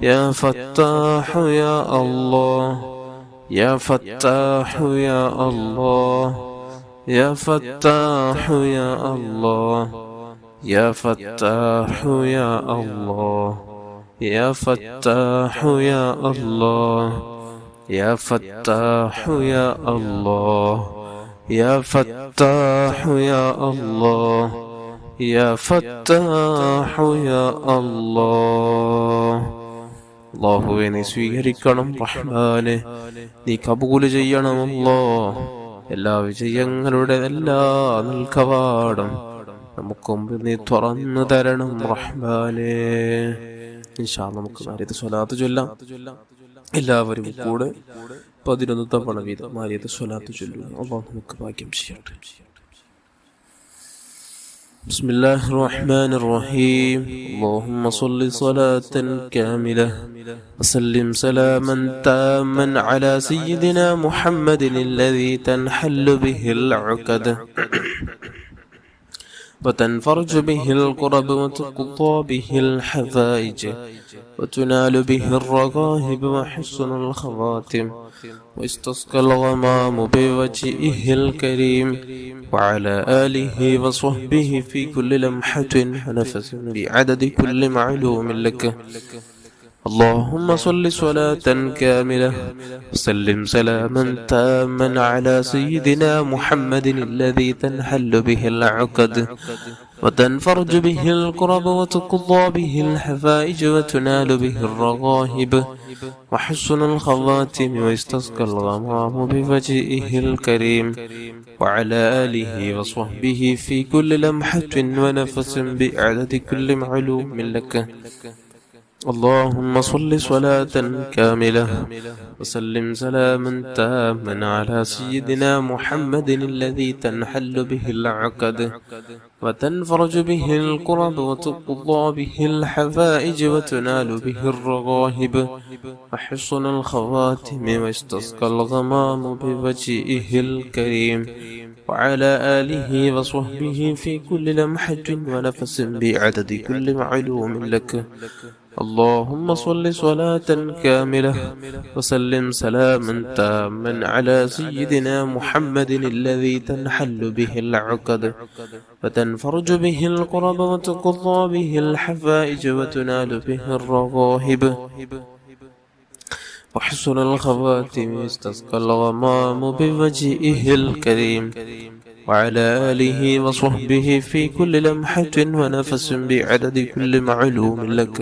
يا فتاح يا الله يا فتاح يا الله يا فتاح يا الله يا فتاح يا الله يا فتاح يا الله يا فتاح يا الله يا فتاح يا الله يا فتاح يا الله. അല്ലാഹുവേ നീ സ്വീകരിക്കണം റഹ്മാനെ, നീ കബൂൽ ചെയ്യണമല്ലോ. എല്ലാ വിജയങ്ങളുടെ എല്ലാ നൽകവാടം നമുക്ക് മുമ്പിൽ നീ തുറന്നു തരണം റഹ്മാനെ. ഇൻഷാ അല്ലാഹ് നമുക്ക് മാരിയത്ത് സ്വലാത്ത് ചൊല്ലാം. എല്ലാവരും കൂടെ 11 തവണ വീതം മാരിയത്ത് സ്വലാത്ത് ചൊല്ലുക. അല്ലാഹു നമുക്ക് ഭാഗ്യം ചെയ്യട്ടെ. بسم الله الرحمن الرحيم. اللهم صل صلاة كاملة وسلم سلاما تاما على سيدنا محمد الذي تنحل به العقد وتنفرج به الكرب وتقضى به الحفائج وتنال به الرغائب وحسن الخواتم واستسقى الغمام بوجهه الكريم وعلى آله وصحبه في كل لمحة ونفس بعدد كل معلوم لك. اللهم صل صلاة كاملة وسلم سلاما تاما على سيدنا محمد الذي تنحل به العقد وتنفرج به الكرب وتقضى به الحفائج وتنال به الرغائب وحسن الخواتم ويستسقى الغمام بوجهه الكريم وعلى آله وصحبه في كل لمحة ونفس بعدد كل معلوم لك. اللهم صل صلاة كاملة وسلم سلاما تاما على سيدنا محمد الذي تنحل به العقد وتنفرج به الكرب وتقضى به الحفائج وتنال به الرغائب وحسن الخواتم ويستسقى الغمام بوجهه الكريم وعلى آله وصحبه في كل لمحة ونفس بعدد كل معلوم لك. اللهم صل صلاة كاملة وسلم سلاما تاما على سيدنا محمد الذي تنحل به العقد وتنفرج به الكرب وتقضى به الحفائج وتنال به الرغائب وحسن الخواتم واستسقى الغمام بوجهه الكريم وعلى آله وصحبه في كل لمحة ونفس بعدد كل معلوم لك.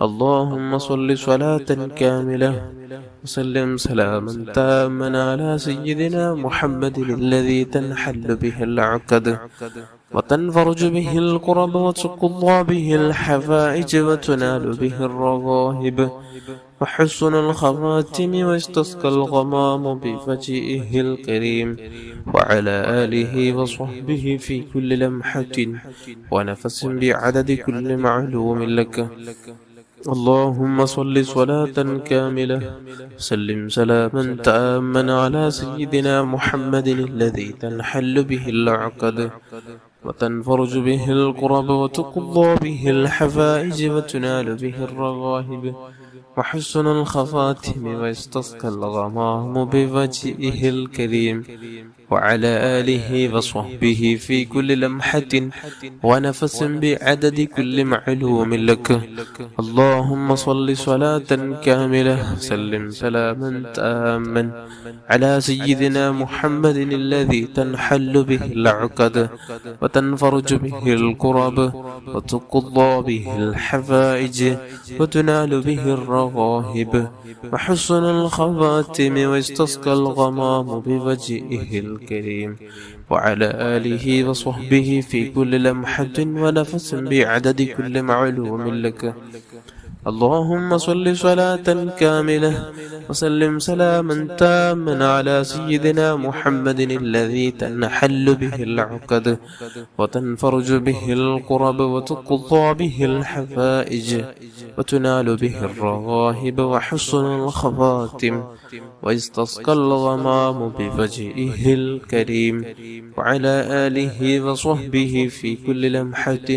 اللهم صل صلاة كاملة وسلم سلاما تاما على سيدنا محمد الذي تنحل به العقد وتنفرج به الكرب وتقضى به الحفائج وتنال به الرغائب وحسن الخواتم واستسقى الغمام بوجهه الكريم وعلى آله وصحبه في كل لمحة ونفس بعدد كل معلوم لك. اللهم صل صلاة كاملة وسلم سلاما تاما على سيدنا محمد الذي تنحل به العقد وتنفرج به الكرب وتقضى به الحفائج وتنال به الرغائب وحسن الخواتم ويستسقى الغمام بوجهه الكريم وعلى آله وصحبه في كل لمحة ونفس بعدد كل معلوم لك. اللهم صل صلاة كاملة سلم سلاما تاما على سيدنا محمد الذي تنحل به العقد وتنفرج به الكرب وتقضى به الحفائج وتنال به الرغائب وحسن الخواتم ويستسقى الغمام بوجهه الكريم وعلى آله وصحبه في كل لمحة ونفس بعدد كل معلوم لك. اللهم صل صلاة كاملة وسلم سلاما تاما على سيدنا محمد الذي تنحل به العقد وتنفرج به الكرب وتقضى به الحفائج وتنال به الرغائب وحسن الخواتم ويستسقى الغمام بوجهه الكريم وعلى آله وصحبه في كل لمحة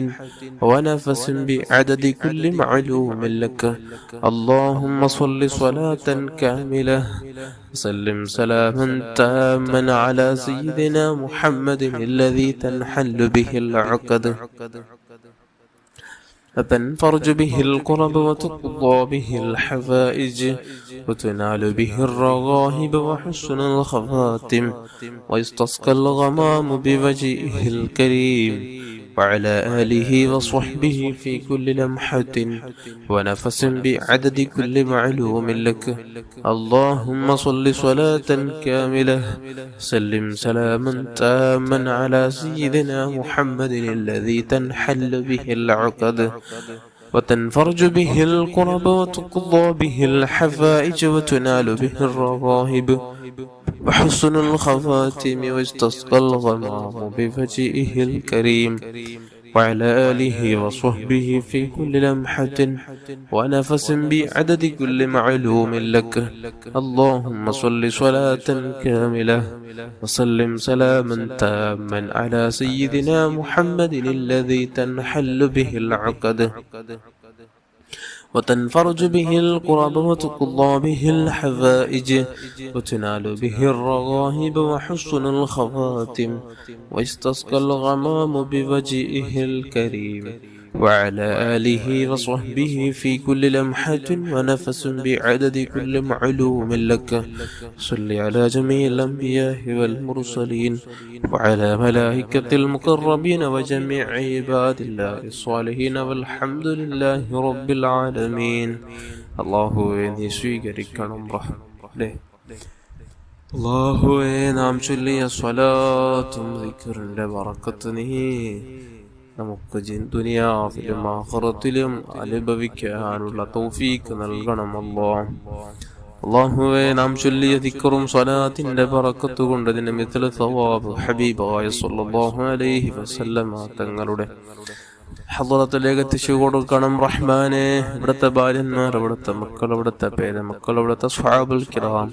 ونفس بعدد كل معلوم لك. اللهم صل صلاة كاملة وسلم سلاما تاما على سيدنا محمد الذي تنحل به العقد وتنفرج به الكرب وتقضى به الحوائج وتنال به الرغائب وحسن الخواتم ويستسقى الغمام بوجهه الكريم وعلى آله وصحبه في كل لمحة ونفس بعدد كل معلوم لك. اللهم صل صلاة كاملة سلم سلاما تاما على سيدنا محمد الذي تنحل به العقد وتنفرج به الكرب وتقضى به الحوائج وتنال به الرغائب وحسن الخواتم ويستسقى الغمام بوجهه الكريم وعلى آله وصحبه في كل لمحة ونفس بعدد كل معلوم لك. اللهم صل صلاة كاملة وسلم سلاما تاما على سيدنا محمد الذي تنحل به العقد وتنفرج به الكرب وتقضى به الحوائج وتنال به الرغائب وحسن الخواتم ويستسقى الغمام بوجهه الكريم وعلى آله وصحبه في كل لمحة ونفس بعدد كل معلوم لك. صل على جميع الأنبياء والمرسلين وعلى ملائكة المقربين وجميع عباد الله الصالحين والحمد لله رب العالمين. അല്ലാഹുവേ നീ സ്വീകരിക്കണം റഹ്മത്തേ. അല്ലാഹുവേ നാം ചൊല്ലിയ സ്വലാത്തും ദിക്റിന്റെ ബറക്കത്ത് നീ നമുക്ക് ദുനിയാവിലും ആഖിറത്തിലും അനുഭവിക്കാനുള്ള തൗഫീഖ് നൽകണം അല്ലാഹ്. അല്ലാഹുവേ നാം ചൊല്ലിയ ദിക്റും സ്വലാത്തിന്റെ ബറക്കത്ത് കൊണ്ട് അതിന്റെ മിത്ല സവാബ് ഹബീബായ സ്വല്ലല്ലാഹു അലൈഹി വസല്ലമ തങ്ങളുടെ ഹളറത്തിലേക്ക് എത്തിച്ചു കൊടുക്കണം റഹ്മാനെ. ഇവിടുത്തെ ഭാര്യന്മാർ, ഇവിടുത്തെ മക്കൾ, ഇവിടുത്തെ പേരമക്കൾ, ഇവിടുത്തെ സ്വഹാബുൽ കിറാം,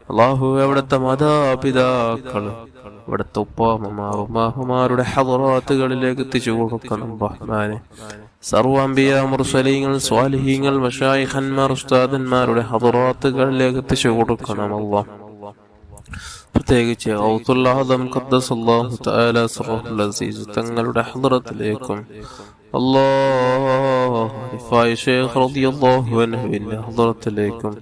അല്ലാഹുവേ അവിടുത്തെ മാതാപിതാക്കൾ, ഇവിടുത്തെ ഉപ്പാമാരുടെ ഹളറാത്തുകളിലേക്ക് എത്തിച്ചു കൊടുക്കണം റഹ്മാനെ. സർവ്വ അംബിയ മുർസലീങ്ങൾ സ്വാലിഹീങ്ങൾ മശായിഖന്മാർ ഉസ്താദന്മാരുടെ ഹളറാത്തുകളിലേക്ക് എത്തിച്ചു കൊടുക്കണം അല്ലാഹ്. പ്രത്യേകിച്ച് ഔത്തുൽ ആദം ഖദ്ദസല്ലാഹു തആല സിർറുൽ അസീസ് തങ്ങളുടെ ഹളറത്തിലേക്കും അല്ലാഹ് റിഫായി ശൈഖ് റളിയല്ലാഹു അൻഹുവിന്റെ ഹളറത്തിലേക്കും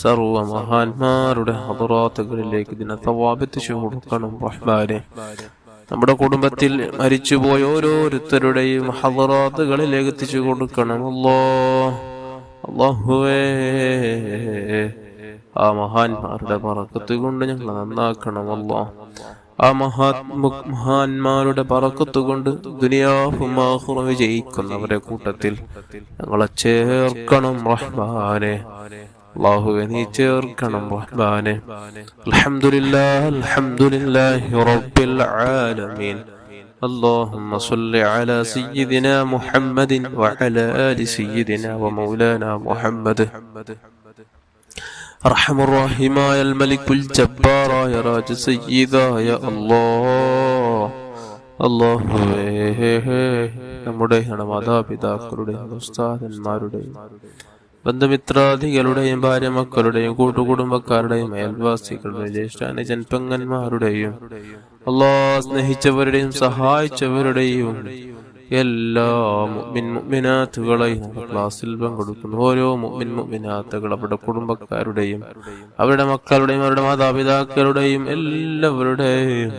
സർവ്വ മഹാന്മാരുടെ ഹളറാത്തുകളിലേക്ക് ഇതിനെ തവാബെത്തിച്ചു കൊടുക്കണം റഹ്മാനെ. നമ്മുടെ കുടുംബത്തിൽ മരിച്ചുപോയ ഓരോരുത്തരുടെയും ഹളറാത്തുകളിലേക്ക് എത്തിച്ചു കൊടുക്കണം അല്ലാഹ്. അല്ലാഹുവേ ആ മഹാന്മാരുടെ ബറക്കത്ത് കൊണ്ട് ഞങ്ങൾ നന്നാക്കണം അല്ലാഹ്. ആ മഹാന്മാരുടെ ബറക്കത്ത് കൊണ്ട് ദുനിയാവും ആഖിറവും വിജയിക്കുന്നവരുടെ കൂട്ടത്തിൽ ഞങ്ങളെ ചേർക്കണം റഹ്മാനെ. അല്ലാഹുവേ നീ ചേർക്കണം റഹ്മാനെ. അൽഹംദുലില്ലാഹ് അൽഹംദുലില്ലാഹി റബ്ബിൽ ആലമീൻ. اللهم صل على سيدنا محمد وعلى آل سيدنا ومولانا محمد. أرحم الراحمين يا الملك الجبار يا راج سيدا يا الله. الله നമ്മുടെ മാതാപിതാക്കളുടെയും ഉസ്താദന്മാരുടെയും ബന്ധുമിത്രാദികളുടെയും ഭാര്യ മക്കളുടെയും കൂട്ടുകുടുംബക്കാരുടെയും അയൽവാസികളുടെയും ജ്യേഷ്ഠാനുജൻ പെങ്ങന്മാരുടെയും അല്ലാഹ് സ്നേഹിച്ചവരുടെയും സഹായിച്ചവരുടെയും എല്ലാ മുഅ്മിൻ മുഅ്മിനാത്തുകളെയും ക്ലാസ്സിൽ പങ്കെടുക്കുന്ന ഓരോ മുഅ്മിൻ മുഅ്മിനാത്തുകൾ അവരുടെ കുടുംബക്കാരുടെയും അവരുടെ മക്കളുടെയും അവരുടെ മാതാപിതാക്കളുടെയും എല്ലാവരുടെയും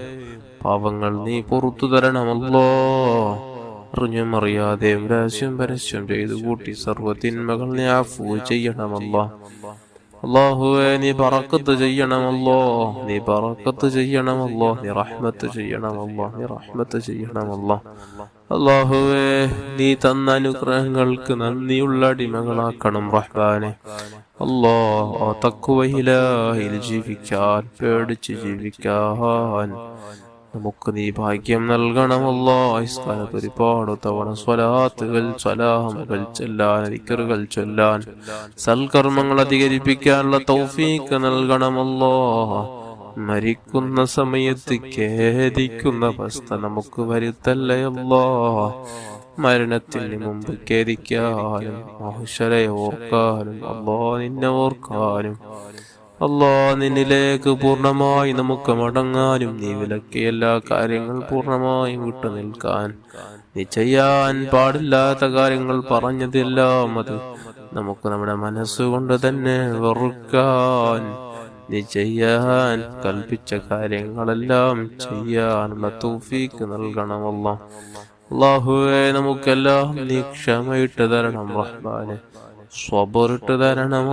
പാപങ്ങൾ നീ പുറത്തു തരണമല്ലോ. അറിഞ്ഞും അറിയാതെയും രഹസ്യം പരസ്യം ചെയ്തു കൂട്ടി സർവ്വ തിന്മകൾ നീ അഫ്വു ചെയ്യണമല്ലോ. അല്ലാഹുവേ നീ ബറക്കത്ത് ചെയ്യണമല്ലോ, നീ ബറക്കത്ത് ചെയ്യണമല്ലോ, നീ റഹ്മത്ത് ചെയ്യണമല്ലോ, നീ റഹ്മത്ത് ചെയ്യണമല്ലോ. അല്ലാഹുവേ നീ തന്ന അനുഗ്രഹങ്ങൾക്ക് നന്ദിയുള്ള അടിമകളാക്കണം റഹ്മാനെ. അല്ലാഹ് തഖ്വയിലായി ജീവിക്കാൻ, പേടിച്ച് ജീവിക്കാൻ നമുക്ക് നീ ഭാഗ്യം നൽകണമല്ലോ. ഇസ്ലാമത്ത് ഒരുപാട് തവണ സ്വലാത്തുകൾ സലാമുകൾ ചൊല്ലാൻ, ദിക്റുകൾ ചൊല്ലാൻ, സൽക്കർമ്മങ്ങൾ അധികരിപ്പിക്കാനുള്ള തൗഫീഖ് നൽകണമല്ലോ. മരിക്കുന്ന സമയത്ത് ഖേദിക്കുന്ന അവസ്ഥ നമുക്ക് വരുത്തല്ലേ അല്ലാഹ്. മരണത്തിന് മുമ്പ് ഖേദിക്കാനും മഹ്ശറയെ ഓർക്കാനും നിന്നെ ഓർക്കാനും നിന്നിലേക്ക് പൂർണ്ണമായി നമുക്ക് മടങ്ങാനും നീ വിലക്കിയ എല്ലാ കാര്യങ്ങൾ പൂർണ്ണമായും വിട്ടു നിൽക്കാൻ നീ ചെയ്യാൻ പാടില്ലാത്ത കാര്യങ്ങൾ പറഞ്ഞതെല്ലാം അത് നമുക്ക് നമ്മുടെ മനസ്സുകൊണ്ട് തന്നെ വെറുക്കാൻ നീ ചെയ്യാൻ കൽപ്പിച്ച കാര്യങ്ങളെല്ലാം ചെയ്യാനുള്ള തൗഫീക്ക് നൽകണം അല്ലാഹുവേ നമുക്കെല്ലാം നീ ക്ഷമയിട്ട് തരണം റഹ്മാനെ സ്വബറിട്ട് തരണം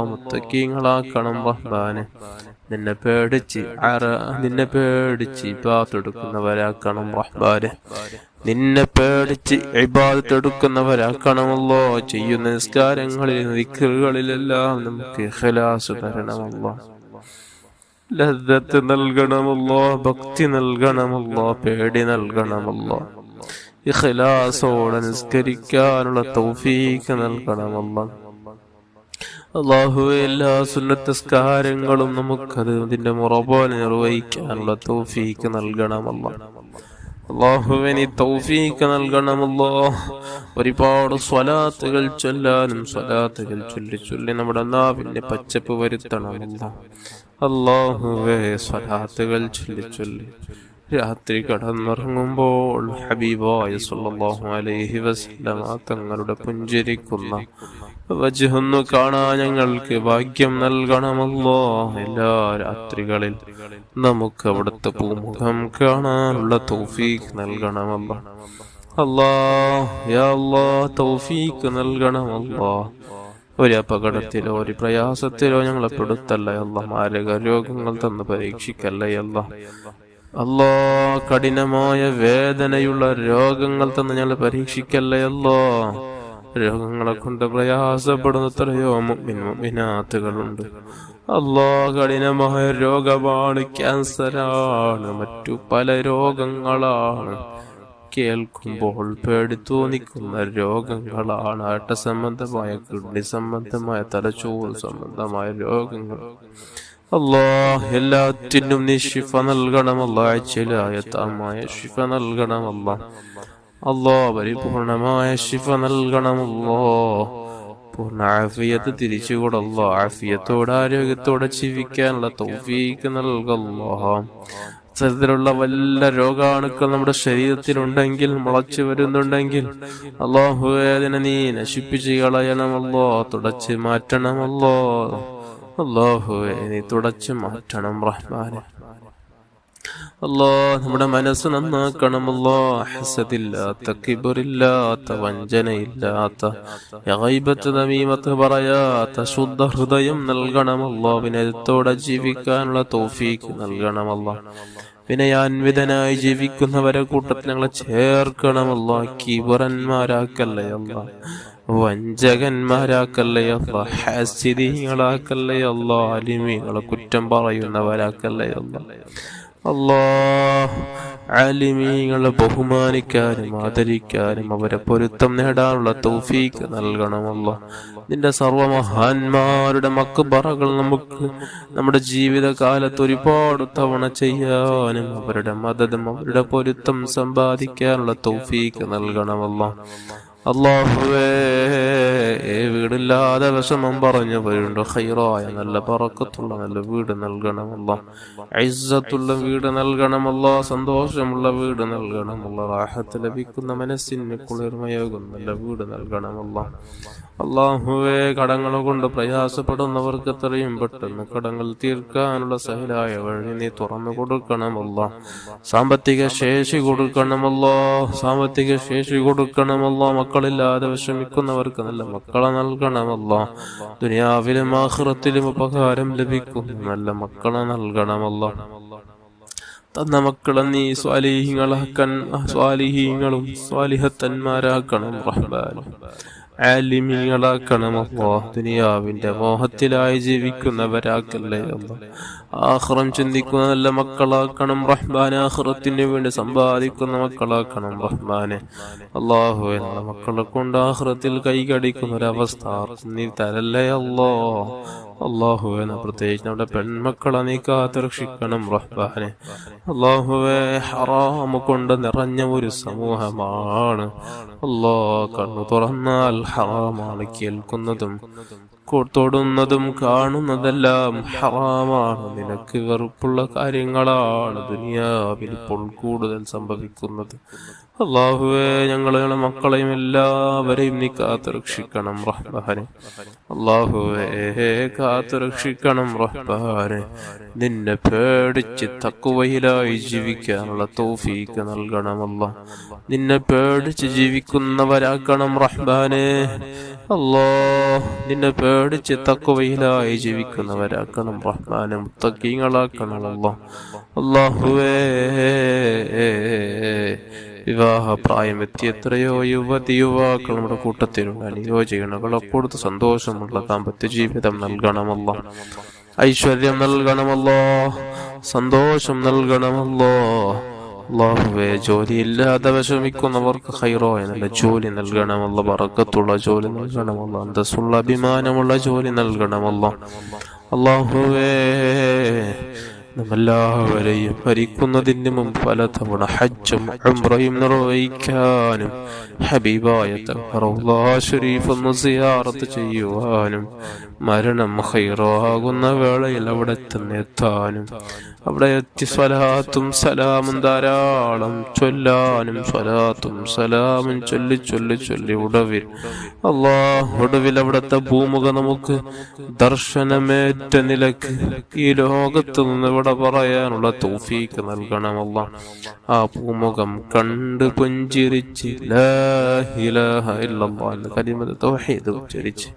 മുത്തക്കീങ്ങളാക്കണം റഹ്മാനെ നിന്നെ പേടിച്ച് ഇബാദത്തെടുക്കുന്നവരാക്കണം റഹ്മാനെ നിന്നെ പേടിച്ച് ഇബാദത്തെടുക്കുന്നവരാക്കണമല്ലോ ചെയ്യുന്ന നിസ്കാരങ്ങളിൽ ദിക്റുകളിലെല്ലാം നമുക്ക് ഇഖ്ലാസ് തരണമല്ലോ ലദ്ദത്ത് നൽകണമല്ലോ ഭക്തി നൽകണമല്ലോ പേടി നൽകണമല്ലോ ഇഖ്ലാസോടെ നിസ്കരിക്കാനുള്ള തൗഫീഖ് നൽകണമല്ലോ അല്ലാഹുവേ എല്ലാ സുന്നത്ത് നിസ്കാരങ്ങളും നമുക്കത് അതിന്റെ മുറ പോലെ നിർവഹിക്കാനുള്ള തൗഫീഖ് നൽകണമല്ലോ അല്ലാഹുവേ നീ തൗഫീഖ് നൽകണമല്ലോ ഒരുപാട് സ്വലാത്തുകൾ ചൊല്ലാനും സ്വലാത്തുകൾ ചൊല്ലി നമ്മുടെ നാവിന്റെ പച്ചപ്പ് വരുത്തണമല്ലോ അല്ലാഹുവേ സ്വലാത്തുകൾ ചൊല്ലി രാത്രി കടന്നുറങ്ങുമ്പോൾ ഹബീബായ സ്വല്ലല്ലാഹു അലൈഹി വസല്ലമ തങ്ങളുടെ പുഞ്ചിരിക്കുന്ന വജ്ഹൊന്നു കാണാൻ ഞങ്ങൾക്ക് ഭാഗ്യം നൽകണമല്ലോ എല്ലാ രാത്രികളിൽ നമുക്ക് അവിടുത്തെ പൂമുഖം കാണാനുള്ള തൗഫീഖ് നൽകണമല്ലോ യാ അല്ലാഹ് തൗഫീഖ് നൽകണമല്ലോ ഒരു അപകടത്തിലോ ഒരു പ്രയാസത്തിലോ ഞങ്ങളെ പെടുത്തല്ലേ മാരക രോഗങ്ങൾ തന്ന് പരീക്ഷിക്കല്ലേ കഠിനമായ വേദനയുള്ള രോഗങ്ങൾ തന്ന് ഞങ്ങൾ പരീക്ഷിക്കല്ലേ രോഗങ്ങളെ കൊണ്ട് പ്രയാസപ്പെടുന്ന എത്രയോ മുഅ്മിനാത്തുകളുണ്ട് കഠിനമായ രോഗമാണ്, ക്യാൻസറാണ്, മറ്റു പല രോഗങ്ങളാണ്, കേൾക്കുമ്പോൾ പേടി തോന്നിക്കുന്ന രോഗങ്ങളാണ്, ആട്ട സംബന്ധമായ കിഡ്നി സംബന്ധമായ തലച്ചോറ് സംബന്ധമായ രോഗങ്ങൾ. എല്ലാറ്റിനും നീ ശിഫ നൽകണമല്ല, അച്ഛലായ താമായ ശിഫ നൽകണമല്ല, പരിപൂർണമായ ശിഫ നൽകണമല്ലോ, പൂർണ്ണ ആഫിയത്ത് തിരിച്ചുകൂടല്ല, ആഫിയത്തോടെ ആരോഗ്യത്തോടെ ജീവിക്കാനുള്ള തൗഫീഖ് നൽകല്ലോ. തരത്തിലുള്ള വല്ല രോഗാണുക്കൾ നമ്മുടെ ശരീരത്തിലുണ്ടെങ്കിൽ, മുളച്ചു വരുന്നുണ്ടെങ്കിൽ അതിനെ നീ നശിപ്പിച്ച് കളയണമല്ലോ, തുടച്ച് മാറ്റണമല്ലോ. നീ തുടച്ചു മാറ്റണം റഹ്മാനെ. നമ്മുടെ മനസ്സ് നന്നാക്കണമല്ലോ, ഹസദില്ലാത്ത, കിബറില്ലാത്ത, വഞ്ചനയില്ലാത്ത, ഗൈബത്ത് നമീമത്ത് പറയാത്ത ശുദ്ധ ഹൃദയം നൽകണമല്ലോ. വിനയത്തോടെ ജീവിക്കാനുള്ള തൗഫീഖ് നൽകണമല്ലോ. വിനയാൻവിതനായി ജീവിക്കുന്നവരെ കൂട്ടത്തിൽ ഞങ്ങളെ ചേർക്കണമല്ലോ. കിബറന്മാരാക്കല്ലേ അല്ലാ, വഞ്ചകന്മാരാക്കല്ലേ അല്ലാ, ഹാസിദീങ്ങളാക്കല്ലേ അല്ലാ, അലിമീങ്ങളെ കുറ്റം പറയുന്നവരാക്കല്ലേ അല്ലാ. ആലിമീങ്ങളെ ബഹുമാനിക്കാനും ആദരിക്കാനും അവരെ പൊരുത്തം നേടാനുള്ള തൗഫീഖ് നൽകണമല്ലോ. നിന്റെ സർവമഹാന്മാരുടെ മക്ബറകൾ നമുക്ക് നമ്മുടെ ജീവിതകാലത്ത് ഒരുപാട് തവണ ചെയ്യാനും അവരുടെ മദദും അവരുടെ പൊരുത്തം സമ്പാദിക്കാനുള്ള തൗഫീഖ് നൽകണമല്ലോ. അല്ലാഹുവേ, വീടില്ലാതെ വിഷമം പറഞ്ഞവരുണ്ട്, ഖൈറായ നല്ല ബറക്കത്തുള്ള നല്ല വീട് നൽകണമല്ലോ, ഇസ്സത്തുള്ള വീട് നൽകണമല്ലോ, സന്തോഷമുള്ള വീട് നൽകണമല്ലോ, റാഹത്ത് ലഭിക്കുന്ന മനസ്സിന് കുളിർമയാകും നല്ല വീട് നൽകണമല്ലോ. അല്ലാഹുവേ, കടങ്ങൾ കൊണ്ട് പ്രയാസപ്പെടുന്നവർക്ക് എത്രയും പെട്ടെന്ന് കടങ്ങൾ തീർക്കാനുള്ള സഹലായ വഴി നീ തുറന്നു കൊടുക്കണമല്ലോ. സാമ്പത്തിക ശേഷി കൊടുക്കണമല്ലോ, സാമ്പത്തിക ശേഷി കൊടുക്കണമല്ലോ. മക്കളില്ലാതെ വിഷമിക്കുന്നവർക്ക് നല്ല മക്കളെ നൽകണമല്ലോ. ദുനിയാവിലും ആഖിറത്തിലും ഉപകാരം ലഭിക്കുന്ന നല്ല മക്കളെ നൽകണമല്ലോ. തന്ന മക്കളെ നീ സ്വാലിഹീങ്ങളും സ്വാലിഹത്തന്മാരാക്കണം റഹ്മാൻ. ആലിമീങ്ങളാക്കണമല്ലോ. ദുനിയാവിന്റെ മോഹത്തിലായി ജീവിക്കുന്നവരാക്കല്ലേ അല്ലാ. ആഖിറം ചിന്തിക്കുന്ന നല്ല മക്കളാക്കണം റഹ്മാനെ. ആഖിറത്തിന് വേണ്ടി സമ്പാദിക്കുന്ന മക്കളാക്കണം റഹ്മാനെ. അല്ലാഹുവേ, നമ്മുടെ മക്കളെ കൊണ്ട് ആഖിറത്തിൽ കൈകടിക്കുന്ന ഒരവസ്ഥ നീ തരല്ലേ അല്ലാ. അള്ളാഹുവെ പ്രത്യേകിച്ച് നമ്മുടെ പെൺമക്കളെ നീ കാത്തുരക്ഷിക്കണം റഹ്മാനെ. അള്ളാഹുവെ ഹറാമ് കൊണ്ട് നിറഞ്ഞ ഒരു സമൂഹമാണ്. കണ്ണു തുറന്നാൽ ഹറാമാണ് കേൾക്കുന്നതും തൊടുന്നതും കാണുന്നതെല്ലാം ഹറാമാണ്. നിനക്ക് വെറുപ്പുള്ള കാര്യങ്ങളാണ് ദുനിയാവിൽ ഇപ്പോൾ കൂടുതൽ സംഭവിക്കുന്നത്. അള്ളാഹുവെ ഞങ്ങളുടെ മക്കളെയും എല്ലാവരെയും നീ കാത്തുരക്ഷിക്കണം റഹ്മാനെ. അള്ളാഹുവെ കാത്തുരക്ഷിക്കണം റഹ്മാനെ. നിന്നെ പേടിച്ച് തഖ്വയിലായി ജീവിക്കാനുള്ള തൗഫീഖ് നൽകണമല്ല. നിന്നെ പേടിച്ച് ജീവിക്കുന്നവരാക്കണം റഹ്മാനെ. നിന്നെ പേടിച്ച് തഖ്വയിലായി ജീവിക്കുന്നവരാക്കണം റഹ്മാനെ. മുത്തഖീങ്ങളാക്കണമല്ലോ. അള്ളാഹുവേ വിവാഹപ്രായമെത്തി എത്രയോ യുവാക്കൾ നമ്മുടെ കൂട്ടത്തിലുള്ള അനുയോജ്യകളെ കൊടുത്ത് സന്തോഷമുള്ള ദാമ്പത്യ ജീവിതം നൽകണമല്ലോ. ഐശ്വര്യം നൽകണമല്ലോ. സന്തോഷം നൽകണമല്ലോ. അല്ലാഹുവേ ജോലിയില്ലാതെ വിഷമിക്കുന്നവർക്ക് ഖൈറായ നല്ല ജോലി നൽകണമല്ലോ. ബറക്കത്തുള്ള ജോലി നൽകണമല്ലോ. അന്തസ്സുള്ള അഭിമാനമുള്ള ജോലി നൽകണമല്ലോ. അല്ലാഹുവേ നമ്മെല്ലാവരെയും ഭരിക്കുന്നതിന് മുമ്പ് പലതവണ ഹജ്ജും ഉംറയും നിർവഹിക്കാനും ഹബീബായ റൗള ശരീഫ് ഒന്ന് സിയാറത്ത് ചെയ്യുവാനും മരണം ഖൈറാകുന്ന വേളയിൽ അവിടെ തന്നെ എത്താനും അവിടെ എത്തി സ്വലാത്തും സലാമും ധാരാളം ചൊല്ലാനും സ്വലാത്തും സലാമും ചൊല്ലി ഒടുവിൽ അവിടുത്തെ ഭൂമുഖ നമുക്ക് ദർശനമേറ്റ നിലക്ക് ഈ ലോകത്ത് നിന്ന് ഇവിടെ പറയാനുള്ള തൗഫീഖ് നൽകണമല്ല. ആ ഭൂമുഖം കണ്ട് പുഞ്ചിരിച്ച് ലാ ഇലാഹ ഇല്ലല്ലാഹ് എന്ന കലിമത്ത് തൗഹീദ് ഉച്ചരിച്ച്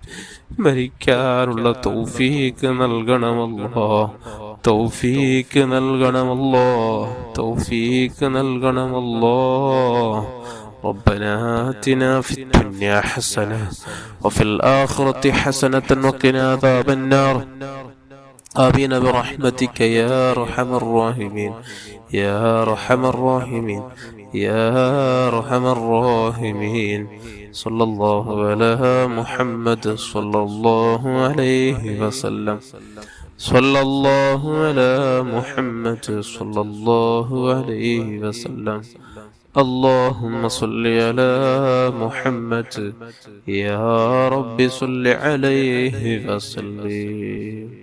മരിക്കാനുള്ള തൗഫീഖ് നൽകണമല്ലോ. തൗഫീഖ് നൽകണമല്ലോ. തൗഫീഖ് നൽകണമല്ലോ. ربنا آتنا في الدنيا حسنة وفي الآخرة حسنة وقنا عذاب النار. آمين برحمتك يا أرحم الراحمين يا أرحم الراحمين يا أرحم الراحمين. صلى الله على محمد صلى الله عليه وسلم. صلى الله على محمد صلى الله عليه وسلم. اللهم صل على محمد يا رب صل عليه وسلم.